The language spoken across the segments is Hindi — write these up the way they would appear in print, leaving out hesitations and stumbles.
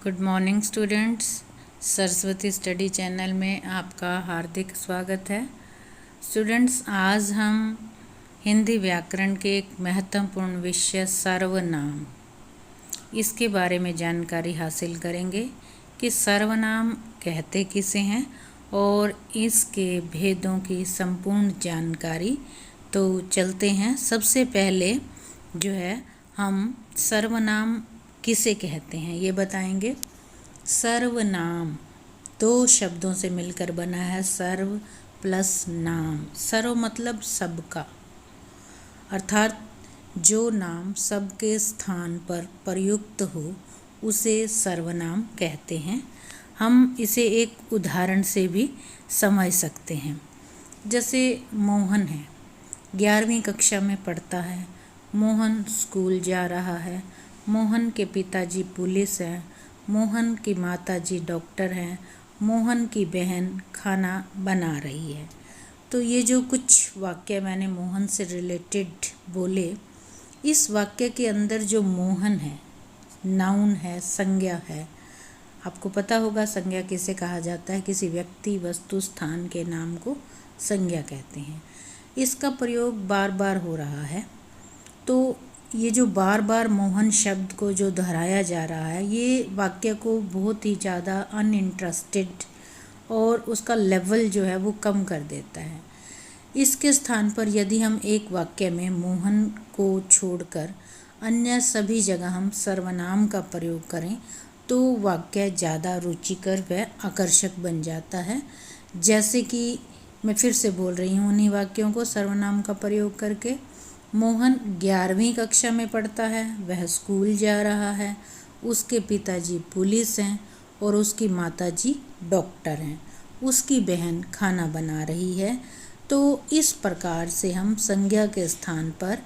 Good morning students. Saraswati study channel में आपका हार्दिक स्वागत है। स्टूडेंट्स, आज हम हिंदी व्याकरण के एक महत्वपूर्ण विषय सर्वनाम इसके बारे में जानकारी हासिल करेंगे कि सर्वनाम कहते किसे हैं और इसके भेदों की संपूर्ण जानकारी। तो चलते हैं। सबसे पहले जो है हम सर्वनाम किसे कहते हैं ये बताएंगे। सर्वनाम दो शब्दों से मिलकर बना है, सर्व प्लस नाम। सर्व मतलब सबका, अर्थात जो नाम सबके स्थान पर प्रयुक्त हो उसे सर्वनाम कहते हैं। हम इसे एक उदाहरण से भी समझ सकते हैं। जैसे मोहन है, 11वीं कक्षा में पढ़ता है। मोहन स्कूल जा रहा है। मोहन के पिताजी पुलिस हैं। मोहन की माताजी डॉक्टर हैं। मोहन की बहन खाना बना रही है। तो ये जो कुछ वाक्य मैंने मोहन से रिलेटेड बोले, इस वाक्य के अंदर जो मोहन है नाउन है, संज्ञा है। आपको पता होगा संज्ञा किसे कहा जाता है, किसी व्यक्ति वस्तु स्थान के नाम को संज्ञा कहते हैं। इसका प्रयोग बार बार हो रहा है। तो ये जो बार बार मोहन शब्द को जो दोहराया जा रहा है, ये वाक्य को बहुत ही ज़्यादा अनइंटरेस्टेड और उसका लेवल जो है वो कम कर देता है। इसके स्थान पर यदि हम एक वाक्य में मोहन को छोड़कर अन्य सभी जगह हम सर्वनाम का प्रयोग करें तो वाक्य ज़्यादा रुचिकर व आकर्षक बन जाता है। जैसे कि मैं फिर से बोल रही हूँ उन्हीं वाक्यों को सर्वनाम का प्रयोग करके। मोहन 11वीं कक्षा में पढ़ता है, वह स्कूल जा रहा है, उसके पिताजी पुलिस हैं और उसकी माताजी डॉक्टर हैं, उसकी बहन खाना बना रही है। तो इस प्रकार से हम संज्ञा के स्थान पर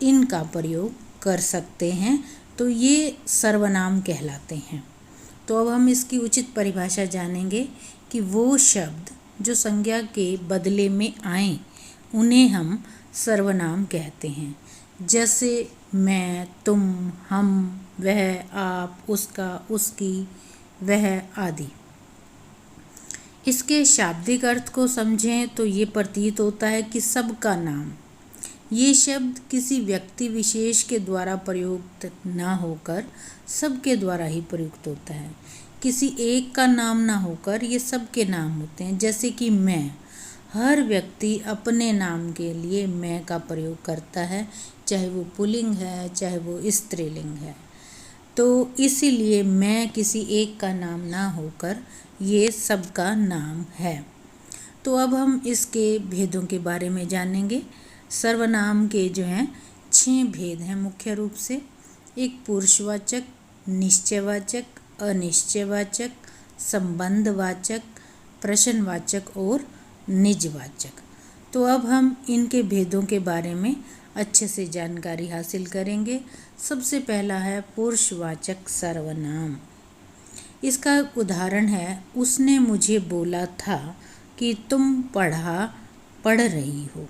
इनका प्रयोग कर सकते हैं। तो ये सर्वनाम कहलाते हैं। तो अब हम इसकी उचित परिभाषा जानेंगे कि वो शब्द जो संज्ञा के बदले में आए उन्हें हम सर्वनाम कहते हैं। जैसे मैं, तुम, हम, वह, आप, उसका, उसकी, वह आदि। इसके शाब्दिक अर्थ को समझें तो ये प्रतीत होता है कि सबका नाम। ये शब्द किसी व्यक्ति विशेष के द्वारा प्रयुक्त ना होकर सबके द्वारा ही प्रयुक्त होता है। किसी एक का नाम ना होकर ये सबके नाम होते हैं। जैसे कि मैं, हर व्यक्ति अपने नाम के लिए मैं का प्रयोग करता है, चाहे वो पुल्लिंग है चाहे वो स्त्रीलिंग है। तो इसीलिए मैं किसी एक का नाम ना होकर ये सबका नाम है। तो अब हम इसके भेदों के बारे में जानेंगे। सर्वनाम के जो हैं 6 भेद हैं मुख्य रूप से। एक पुरुषवाचक, निश्चयवाचक, अनिश्चयवाचक, संबंधवाचक, प्रश्नवाचक और निजवाचक। तो अब हम इनके भेदों के बारे में अच्छे से जानकारी हासिल करेंगे। सबसे पहला है पुरुषवाचक सर्वनाम। इसका उदाहरण है, उसने मुझे बोला था कि तुम पढ़ रही हो।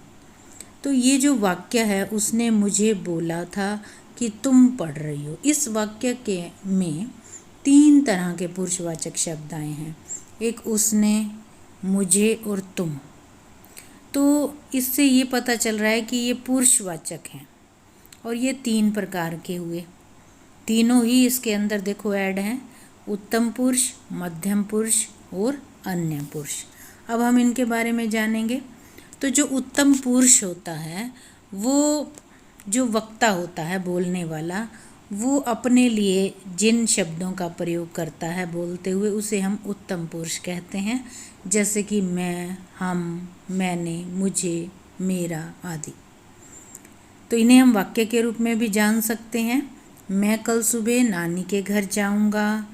तो ये जो वाक्य है, उसने मुझे बोला था कि तुम पढ़ रही हो, इस वाक्य के में 3 तरह के पुरुषवाचक शब्द आए हैं। एक उसने, मुझे और तुम। तो इससे ये पता चल रहा है कि ये पुरुषवाचक हैं और ये 3 प्रकार के हुए। तीनों ही इसके अंदर देखो ऐड हैं, उत्तम पुरुष, मध्यम पुरुष और अन्य पुरुष। अब हम इनके बारे में जानेंगे। तो जो उत्तम पुरुष होता है, वो जो वक्ता होता है, बोलने वाला, वो अपने लिए जिन शब्दों का प्रयोग करता है बोलते हुए, उसे हम उत्तम पुरुष कहते हैं। जैसे कि मैं, हम, मैंने, मुझे, मेरा आदि। तो इन्हें हम वाक्य के रूप में भी जान सकते हैं। मैं कल सुबह नानी के घर जाऊंगा।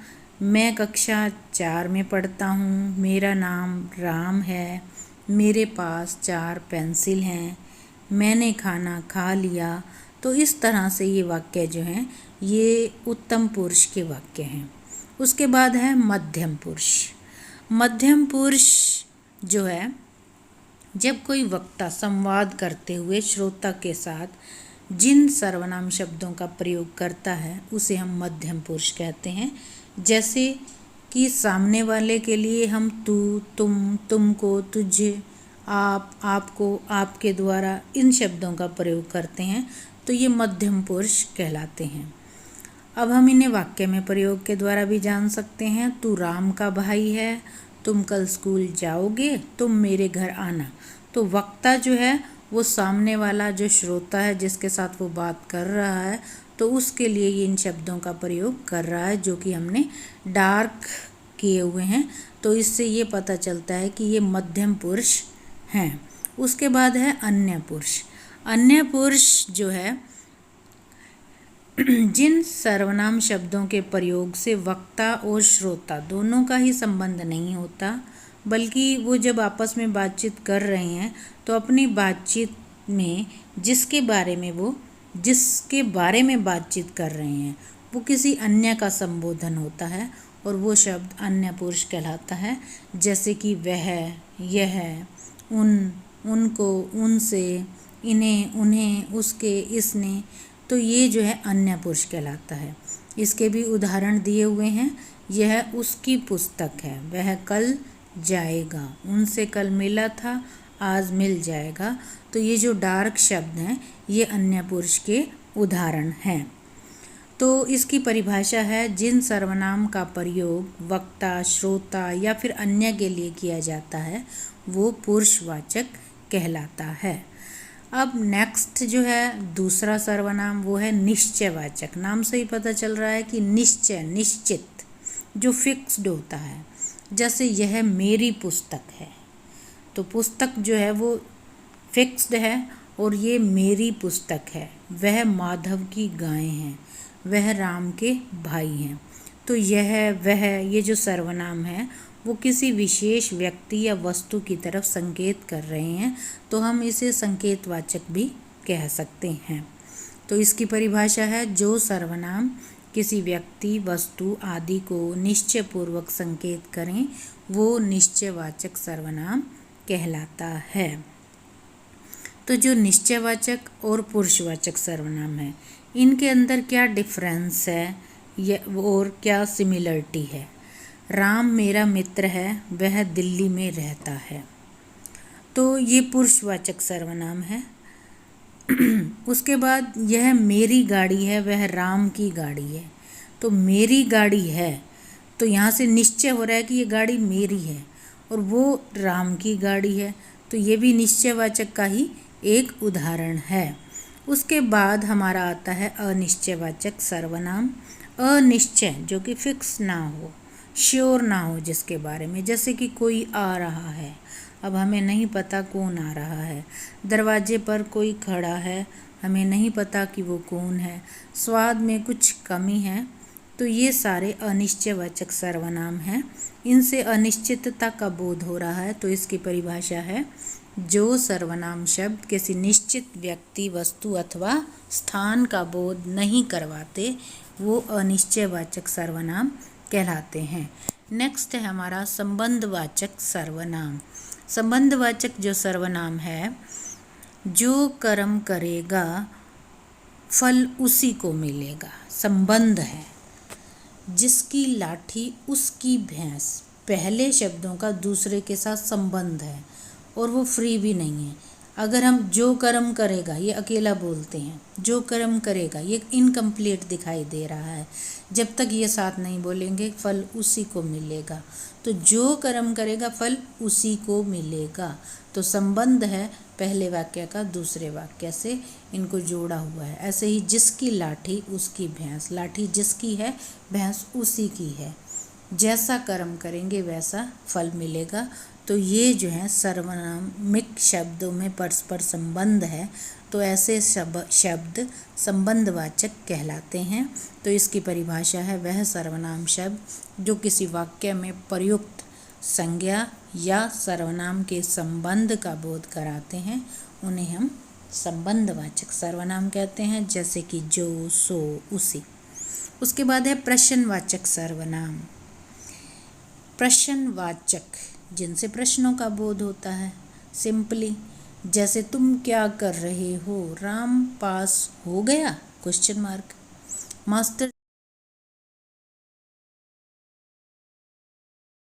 मैं कक्षा 4 में पढ़ता हूँ। मेरा नाम राम है। मेरे पास 4 पेंसिल हैं। मैंने खाना खा लिया। तो इस तरह से ये वाक्य जो हैं ये उत्तम पुरुष के वाक्य हैं। उसके बाद है मध्यम पुरुष। मध्यम पुरुष जो है, जब कोई वक्ता संवाद करते हुए श्रोता के साथ जिन सर्वनाम शब्दों का प्रयोग करता है उसे हम मध्यम पुरुष कहते हैं। जैसे कि सामने वाले के लिए हम तू, तुम, तुमको, तुझे, आप, आपको, आपके द्वारा इन शब्दों का प्रयोग करते हैं तो ये मध्यम पुरुष कहलाते हैं। अब हम इन्हें वाक्य में प्रयोग के द्वारा भी जान सकते हैं। तू राम का भाई है, तुम कल स्कूल जाओगे, तुम मेरे घर आना। तो वक्ता जो है वो सामने वाला जो श्रोता है जिसके साथ वो बात कर रहा है, तो उसके लिए ये इन शब्दों का प्रयोग कर रहा है जो कि हमने डार्क किए हुए हैं। तो इससे ये पता चलता है कि ये मध्यम पुरुष हैं। उसके बाद है अन्य पुरुष। अन्य पुरुष जो है जिन सर्वनाम शब्दों के प्रयोग से वक्ता और श्रोता दोनों का ही संबंध नहीं होता, बल्कि वो जब आपस में बातचीत कर रहे हैं तो अपनी बातचीत में जिसके बारे में बातचीत कर रहे हैं वो किसी अन्य का संबोधन होता है और वो शब्द अन्य पुरुष कहलाता है। जैसे कि वह, यह, उन, उनको, उनसे, इन्हें, उन्हें, उसके, इसने। तो ये जो है अन्य पुरुष कहलाता है। इसके भी उदाहरण दिए हुए हैं। यह उसकी पुस्तक है, वह कल जाएगा, उनसे कल मिला था, आज मिल जाएगा। तो ये जो डार्क शब्द हैं ये अन्य पुरुष के उदाहरण हैं। तो इसकी परिभाषा है, जिन सर्वनाम का प्रयोग वक्ता, श्रोता या फिर अन्य के लिए किया जाता है वो पुरुषवाचक कहलाता है। अब नेक्स्ट जो है दूसरा सर्वनाम वो है निश्चयवाचक। नाम से ही पता चल रहा है कि निश्चय, निश्चित, जो फिक्स्ड होता है। जैसे यह मेरी पुस्तक है, तो पुस्तक जो है वो फिक्स्ड है और ये मेरी पुस्तक है। वह माधव की गायें हैं, वह राम के भाई हैं। तो यह, वह, ये जो सर्वनाम है वो किसी विशेष व्यक्ति या वस्तु की तरफ संकेत कर रहे हैं, तो हम इसे संकेतवाचक भी कह सकते हैं। तो इसकी परिभाषा है, जो सर्वनाम किसी व्यक्ति, वस्तु आदि को निश्चयपूर्वक संकेत करें वो निश्चयवाचक सर्वनाम कहलाता है। तो जो निश्चयवाचक और पुरुषवाचक सर्वनाम है इनके अंदर क्या डिफरेंस है और क्या सिमिलरिटी है। राम मेरा मित्र है, वह दिल्ली में रहता है। तो ये पुरुषवाचक सर्वनाम है। उसके बाद यह मेरी गाड़ी है, वह राम की गाड़ी है। तो मेरी गाड़ी है, तो यहाँ से निश्चय हो रहा है कि ये गाड़ी मेरी है और वो राम की गाड़ी है। तो ये भी निश्चयवाचक का ही एक उदाहरण है। उसके बाद हमारा आता है अनिश्चयवाचक सर्वनाम। अनिश्चय जो कि फिक्स ना हो, श्योर ना हो जिसके बारे में। जैसे कि कोई आ रहा है, अब हमें नहीं पता कौन आ रहा है। दरवाजे पर कोई खड़ा है, हमें नहीं पता कि वो कौन है। स्वाद में कुछ कमी है। तो ये सारे अनिश्चयवाचक सर्वनाम हैं। इनसे अनिश्चितता का बोध हो रहा है। तो इसकी परिभाषा है, जो सर्वनाम शब्द किसी निश्चित व्यक्ति, वस्तु अथवा स्थान का बोध नहीं करवाते वो अनिश्चयवाचक सर्वनाम कहलाते हैं। नेक्स्ट है हमारा संबंधवाचक सर्वनाम। संबंधवाचक जो सर्वनाम है, जो कर्म करेगा फल उसी को मिलेगा। संबंध है, जिसकी लाठी उसकी भैंस, पहले शब्दों का दूसरे के साथ संबंध है और वो फ्री भी नहीं है। अगर हम जो कर्म करेगा, ये अकेला बोलते हैं, जो कर्म करेगा, ये इनकम्प्लीट दिखाई दे रहा है। जब तक ये साथ नहीं बोलेंगे फल उसी को मिलेगा। तो जो कर्म करेगा फल उसी को मिलेगा। तो संबंध है पहले वाक्य का दूसरे वाक्य से, इनको जोड़ा हुआ है। ऐसे ही जिसकी लाठी उसकी भैंस, लाठी जिसकी है, भैंस उसी की है। जैसा कर्म करेंगे वैसा फल मिलेगा। तो ये जो है सर्वनामिक शब्दों में परस्पर संबंध है, तो ऐसे शब्द संबंधवाचक कहलाते हैं। तो इसकी परिभाषा है, वह सर्वनाम शब्द जो किसी वाक्य में प्रयुक्त संज्ञा या सर्वनाम के संबंध का बोध कराते हैं उन्हें हम संबंधवाचक सर्वनाम कहते हैं। जैसे कि जो, सो, उसी। उसके बाद है प्रश्नवाचक सर्वनाम। प्रश्नवाचक जिनसे प्रश्नों का बोध होता है। सिंपली, जैसे तुम क्या कर रहे हो, राम पास हो गया, क्वेश्चन मार्क। मास्टर